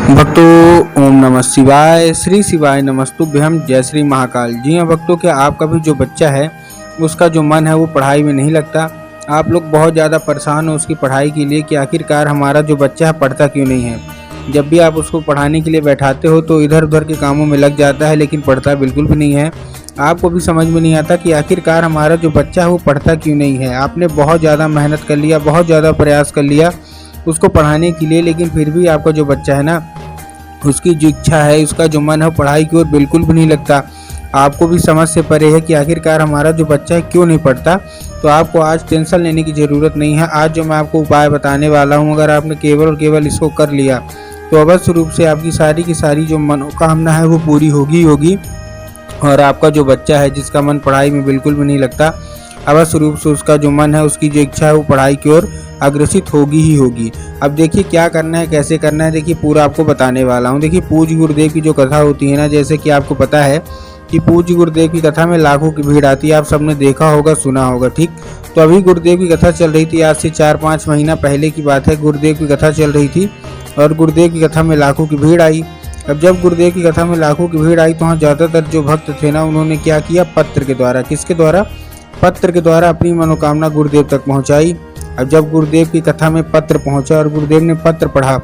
भक्तों ओम नमः शिवाय, श्री शिवाय नमस्तुभ्यम, जय श्री महाकाल। जी हाँ भक्तों, क्या आपका भी जो बच्चा है उसका जो मन है वो पढ़ाई में नहीं लगता। आप लोग बहुत ज़्यादा परेशान हो उसकी पढ़ाई के लिए कि आखिरकार हमारा जो बच्चा है पढ़ता क्यों नहीं है। जब भी आप उसको पढ़ाने के लिए बैठाते हो तो इधर उधर के कामों में लग जाता है, लेकिन पढ़ता बिल्कुल भी नहीं है। आपको भी समझ में नहीं आता कि आखिरकार हमारा जो बच्चा है वो पढ़ता क्यों नहीं है। आपने बहुत ज़्यादा मेहनत कर लिया, बहुत ज़्यादा प्रयास कर लिया उसको पढ़ाने के लिए, लेकिन फिर भी आपका जो बच्चा है ना उसकी जो इच्छा है, उसका जो मन है पढ़ाई की ओर बिल्कुल भी नहीं लगता। आपको भी समझ से परे है कि आखिरकार हमारा जो बच्चा है क्यों नहीं पढ़ता। तो आपको आज टेंशन लेने की ज़रूरत नहीं है। आज जो मैं आपको उपाय बताने वाला हूँ, अगर आपने केवल और केवल इसको कर लिया तो अवश्य रूप से आपकी सारी की सारी जो मनोकामना है वो पूरी होगी। और आपका जो बच्चा है जिसका मन पढ़ाई में बिल्कुल भी नहीं लगता, अवश्य रूप से उसका जो मन है, उसकी जो इच्छा है वो पढ़ाई की ओर अग्रसित होगी ही होगी। अब देखिए क्या करना है, कैसे करना है, देखिए पूरा आपको बताने वाला हूँ। देखिए पूज्य गुरुदेव की जो कथा होती है ना, जैसे कि आपको पता है कि पूज्य गुरुदेव की कथा में लाखों की भीड़ आती है। आप सबने देखा होगा, सुना होगा, ठीक। तो अभी गुरुदेव की कथा चल रही थी, आज से 4-5 महीना पहले की बात है। गुरुदेव की कथा चल रही थी और गुरुदेव की कथा में लाखों की भीड़ आई। अब जब गुरुदेव की कथा में लाखों की भीड़ आई तो वहाँ ज़्यादातर जो भक्त थे ना, उन्होंने क्या किया, पत्र के द्वारा, किसके द्वारा, पत्र के द्वारा अपनी मनोकामना गुरुदेव तक पहुंचाई। अब जब गुरुदेव की कथा में पत्र पहुंचा और गुरुदेव ने पत्र पढ़ा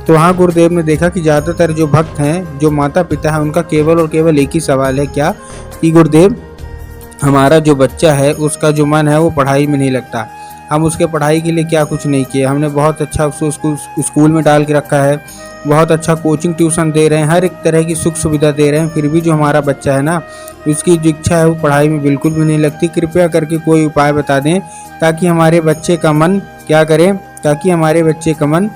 तो वहाँ गुरुदेव ने देखा कि ज़्यादातर जो भक्त हैं, जो माता पिता हैं, उनका केवल और केवल एक ही सवाल है, क्या, कि गुरुदेव हमारा जो बच्चा है उसका जो मन है वो पढ़ाई में नहीं लगता। हम उसके पढ़ाई के लिए क्या कुछ नहीं किए, हमने बहुत अच्छा उसको स्कूल में डाल के रखा है, बहुत अच्छा कोचिंग ट्यूशन दे रहे हैं, हर एक तरह की सुख सुविधा दे रहे हैं, फिर भी जो हमारा बच्चा है ना उसकी जो इच्छा है वो पढ़ाई में बिल्कुल भी नहीं लगती। कृपया करके कोई उपाय बता दें ताकि हमारे बच्चे का मन क्या करें, ताकि हमारे बच्चे का मन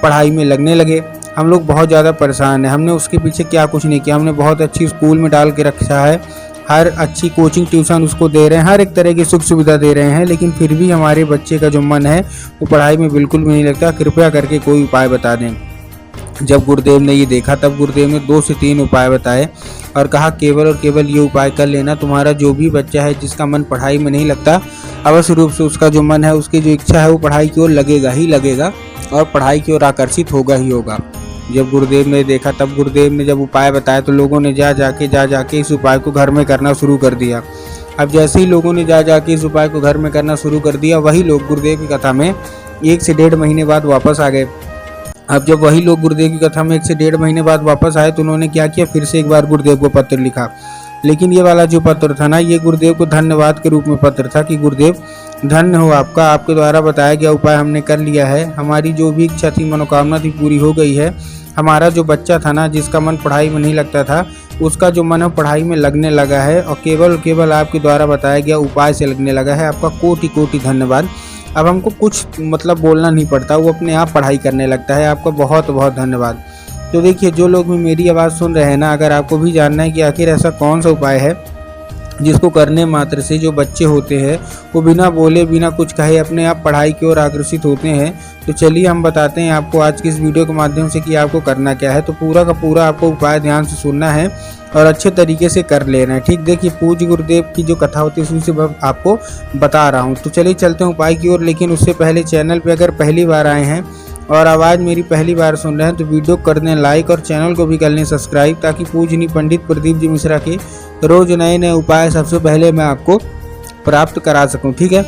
पढ़ाई में लगने लगे। हम लोग बहुत ज़्यादा परेशान हैं, हमने उसके पीछे क्या कुछ नहीं किया, हमने बहुत अच्छी स्कूल में डाल के रखा है, हर अच्छी कोचिंग ट्यूशन उसको दे रहे हैं, हर एक तरह की सुख सुविधा दे रहे हैं, लेकिन फिर भी हमारे बच्चे का जो मन है वो पढ़ाई में बिल्कुल भी नहीं लगता। कृपया करके कोई उपाय बता दें। जब गुरुदेव ने ये देखा तब गुरुदेव ने 2 से 3 उपाय बताए और कहा केवल और केवल ये उपाय कर लेना, तुम्हारा जो भी बच्चा है जिसका मन पढ़ाई में नहीं लगता, अवश्य रूप से उसका जो मन है, उसकी जो इच्छा है वो पढ़ाई की ओर लगेगा ही लगेगा और पढ़ाई की ओर आकर्षित होगा ही होगा। जब गुरुदेव ने देखा तब गुरुदेव ने जब उपाय बताया तो लोगों ने जा जाके इस उपाय को घर में करना शुरू कर दिया। अब जैसे ही लोगों ने जा जाके इस उपाय को घर में करना शुरू कर दिया, वही लोग गुरुदेव की कथा में 1 से 1.5 महीने बाद वापस आ गए। अब जब वही लोग गुरुदेव की कथा में 1 से 1.5 महीने बाद वापस आए तो उन्होंने क्या किया, फिर से एक बार गुरुदेव को पत्र लिखा। लेकिन ये वाला जो पत्र था ना, ये गुरुदेव को धन्यवाद के रूप में पत्र था कि गुरुदेव धन्य हो आपका, आपके द्वारा बताया गया उपाय हमने कर लिया है, हमारी जो भी इच्छा थी, मनोकामना थी, पूरी हो गई है। हमारा जो बच्चा था ना जिसका मन पढ़ाई में नहीं लगता था, उसका जो मन है पढ़ाई में लगने लगा है और केवल आपके द्वारा बताया गया उपाय से लगने लगा है। आपका कोटि कोटि धन्यवाद। अब हमको कुछ मतलब बोलना नहीं पड़ता, वो अपने आप पढ़ाई करने लगता है। आपका बहुत बहुत धन्यवाद। तो देखिए, जो लोग भी मेरी आवाज़ सुन रहे हैं ना, अगर आपको भी जानना है कि आखिर ऐसा कौन सा उपाय है जिसको करने मात्र से जो बच्चे होते हैं वो बिना बोले बिना कुछ कहे अपने आप पढ़ाई की ओर आकर्षित होते हैं, तो चलिए हम बताते हैं आपको आज की इस वीडियो के माध्यम से कि आपको करना क्या है। तो पूरा का पूरा आपको उपाय ध्यान से सुनना है और अच्छे तरीके से कर लेना है, ठीक। देखिए पूज्य गुरुदेव की जो कथा होती है उसी से मैं आपको बता रहा हूँ। तो चलिए चलते हैं उपाय की ओर। लेकिन उससे पहले चैनल पर अगर पहली बार आए हैं और आवाज़ मेरी पहली बार सुन रहे हैं तो वीडियो कर दें लाइक और चैनल को भी कर लें सब्सक्राइब, ताकि पूजनीय पंडित प्रदीप जी मिश्रा के रोज़ नए नए उपाय सबसे पहले मैं आपको प्राप्त करा सकूं, ठीक है।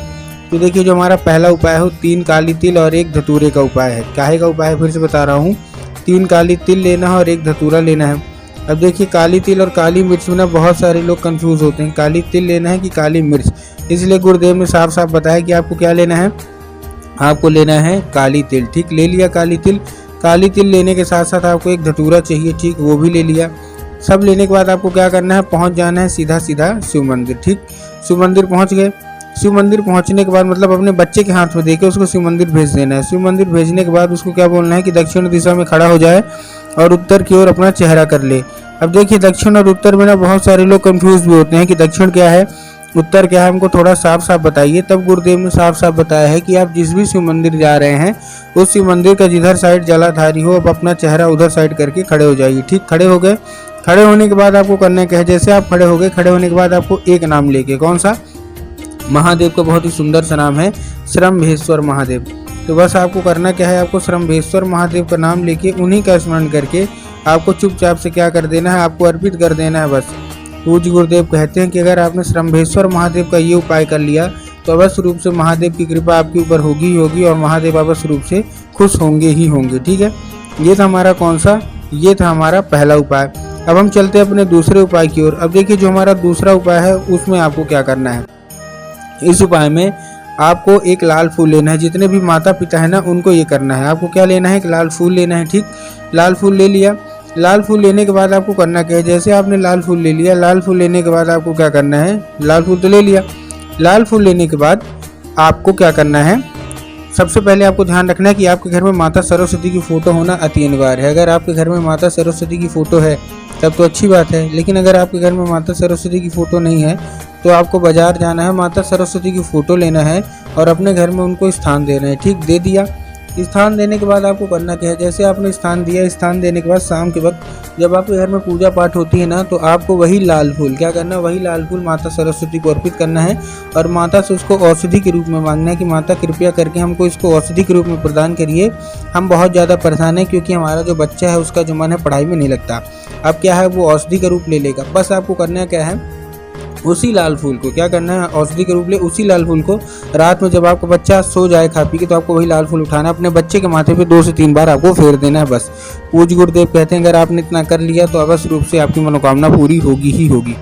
तो देखिए, जो हमारा पहला उपाय है 3 काली तिल और 1 धतूरे का उपाय है। काहे का उपाय है फिर से बता रहा हूँ, 3 काली तिल लेना है और 1 धतूरा लेना है। अब देखिए, काली तिल और काली मिर्च में ना बहुत सारे लोग कंफ्यूज होते हैं, काली तिल लेना है कि काली मिर्च, इसलिए गुरुदेव ने साफ साफ बताया कि आपको क्या लेना है, आपको लेना है काली तिल, ठीक। ले लिया काली तिल। काली तिल लेने के साथ साथ आपको 1 धतूरा चाहिए, ठीक, वो भी ले लिया। सब लेने के बाद आपको क्या करना है, पहुंच जाना है सीधा शिव मंदिर, ठीक। शिव मंदिर पहुंच गए। शिव मंदिर पहुंचने के बाद मतलब अपने बच्चे के हाथ में देके उसको शिव मंदिर भेज देना है। शिव मंदिर भेजने के बाद उसको क्या बोलना है कि दक्षिण दिशा में खड़ा हो जाए और उत्तर की ओर अपना चेहरा कर ले। अब देखिए, दक्षिण और उत्तर में ना बहुत सारे लोग कंफ्यूज भी होते हैं कि दक्षिण क्या है, उत्तर क्या है, हमको थोड़ा साफ साफ बताइए। तब गुरुदेव ने साफ साफ बताया है कि आप जिस भी शिव मंदिर जा रहे हैं उस शिव मंदिर का जिधर साइड जलाधारी हो, अब अपना चेहरा उधर साइड करके खड़े हो जाइए, ठीक। खड़े हो गए। खड़े होने के बाद आपको करना क्या है, जैसे आप खड़े हो गए, खड़े होने के बाद आपको एक नाम लेके, कौन सा, महादेव का बहुत ही सुंदर सा नाम है, श्रम्भेश्वर महादेव। तो बस आपको करना क्या है, आपको श्रम्भेश्वर महादेव का नाम लेके उन्हीं का स्मरण करके आपको चुपचाप से क्या कर देना है, आपको अर्पित कर देना है बस। पूज्य गुरुदेव कहते हैं कि अगर आपने श्रम्भेश्वर महादेव का ये उपाय कर लिया तो अवश्य रूप से महादेव की कृपा आपके ऊपर होगी ही होगी और महादेव अवश्य रूप से खुश होंगे ही होंगे। ठीक है, ये था हमारा कौन सा, ये था हमारा पहला उपाय। अब हम चलते हैं अपने दूसरे उपाय की ओर। अब देखिए जो हमारा दूसरा उपाय है उसमें आपको क्या करना है। इस उपाय में आपको एक लाल फूल लेना है। जितने भी माता पिता है ना उनको ये करना है। आपको क्या लेना है, एक लाल फूल लेना है। ठीक, लाल फूल ले लिया। लाल फूल लेने के बाद आपको करना क्या है, जैसे आपने लाल फूल ले लिया, लाल फूल लेने के बाद आपको क्या करना है, लाल फूल तो ले लिया। लाल फूल लेने के बाद आपको क्या करना है, सबसे पहले आपको ध्यान रखना है कि आपके घर में माता सरस्वती की फ़ोटो होना अति अनिवार्य है। अगर आपके घर में माता सरस्वती की फ़ोटो है तब तो अच्छी बात है, लेकिन अगर आपके घर में माता सरस्वती की फ़ोटो नहीं है तो आपको बाज़ार जाना है, माता सरस्वती की फ़ोटो लेना है और अपने घर में उनको स्थान देना है। ठीक, दे दिया। स्थान देने के बाद आपको करना क्या है, जैसे आपने स्थान दिया, स्थान देने के बाद शाम के वक्त जब आपके घर में पूजा पाठ होती है ना तो आपको वही लाल फूल क्या करना है, वही लाल फूल माता सरस्वती को अर्पित करना है और माता से उसको औषधि के रूप में मांगना है कि माता कृपया करके हमको इसको औषधि के रूप में प्रदान करिए। हम बहुत ज़्यादा परेशान हैं क्योंकि हमारा जो बच्चा है उसका जो मन है पढ़ाई में नहीं लगता। अब क्या है, वो औषधि का रूप ले लेगा। बस आपको करना क्या है, उसी लाल फूल को क्या करना है, औषधि के रूप ले उसी लाल फूल को रात में जब आपका बच्चा सो जाए खा पी के तो आपको वही लाल फूल उठाना है, अपने बच्चे के माथे पे 2 से 3 बार आपको फेर देना है बस। पूज्य गुरुदेव कहते हैं अगर आपने इतना कर लिया तो अवश्य रूप से आपकी मनोकामना पूरी होगी ही होगी।